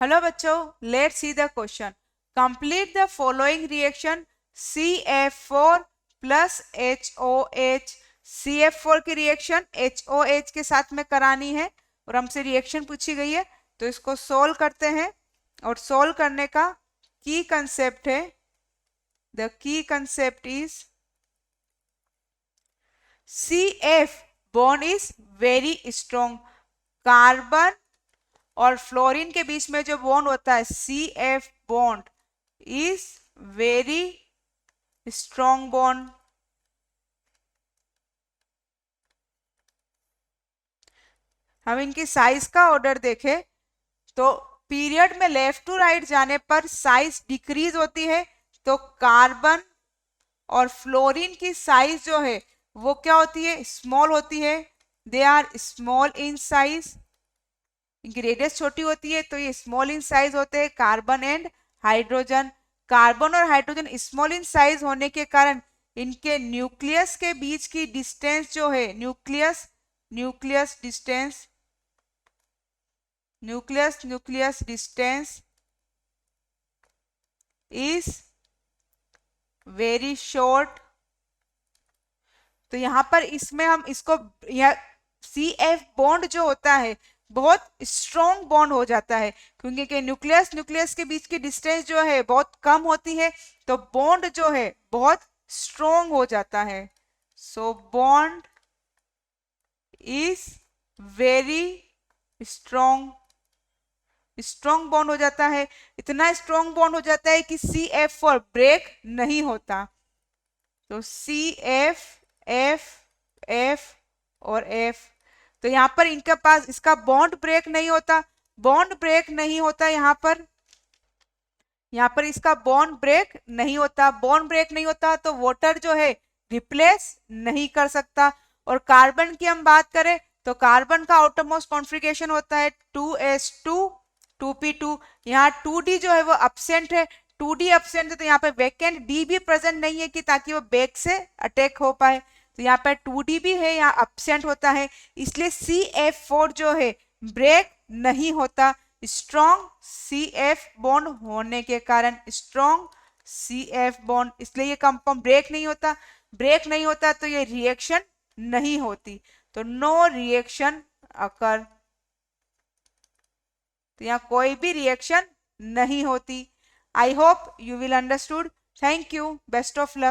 Hello बच्चों, let's see the question. Complete the following reaction CF4 plus HOH। CF4 की reaction HOH के साथ में करानी है और हमसे रिएक्शन पूछी गई है, तो इसको सोल्व करते हैं। और सोल्व करने का की कंसेप्ट है, the key concept is CF bond is very strong. Carbon और फ्लोरीन के बीच में जो बॉन्ड होता है CF bond is very strong bond. हम इनकी साइज का ऑर्डर देखें तो पीरियड में लेफ्ट टू राइट जाने पर साइज डिक्रीज होती है, तो कार्बन और फ्लोरीन की साइज जो है वो क्या होती है, स्मॉल होती है। They are small in size, इनकी रेडियस छोटी होती है तो ये स्मॉल इन साइज होते हैं कार्बन एंड हाइड्रोजन। कार्बन और हाइड्रोजन स्मॉल इन साइज होने के कारण इनके न्यूक्लियस के बीच की डिस्टेंस जो है, nucleus nucleus distance nucleus distance is very short. तो यहां पर इसमें हम इसको यह CF बॉन्ड जो होता है बहुत स्ट्रॉन्ग बॉन्ड हो जाता है, क्योंकि कि न्यूक्लियस न्यूक्लियस के बीच की डिस्टेंस जो है बहुत कम होती है, तो बॉन्ड जो है बहुत स्ट्रॉन्ग हो जाता है। So bond is very strong, strong bond हो जाता है। इतना स्ट्रॉन्ग बॉन्ड हो जाता है कि CF4 ब्रेक नहीं होता। तो CF F F और F, तो यहां पर इनके पास इसका बॉन्ड ब्रेक नहीं होता, बॉन्ड ब्रेक नहीं होता यहाँ पर इसका बॉन्ड ब्रेक नहीं होता, बॉन्ड ब्रेक नहीं होता तो वाटर जो है रिप्लेस नहीं कर सकता। और कार्बन की हम बात करें तो कार्बन का आउटरमोस्ट कॉन्फ़िगरेशन होता है 2s2 2p2। यहाँ 2d जो है वो अब्सेंट है, 2d अब्सेंट है तो यहाँ पे वैकेंट d भी प्रेजेंट नहीं है कि ताकि वो बैक से अटैक हो पाए, तो यहाँ पर 2d भी है, यहाँ अब्सेंट होता है, इसलिए CF4 जो है ब्रेक नहीं होता। स्ट्रॉन्ग CF बॉन्ड होने के कारण, स्ट्रॉन्ग CF बॉन्ड, इसलिए ये कंपाउंड ब्रेक नहीं होता। ब्रेक नहीं होता तो ये रिएक्शन नहीं होती, तो नो रिएक्शन अकर, तो यहाँ कोई भी रिएक्शन नहीं होती। I hope you will understood. Thank you, best of luck.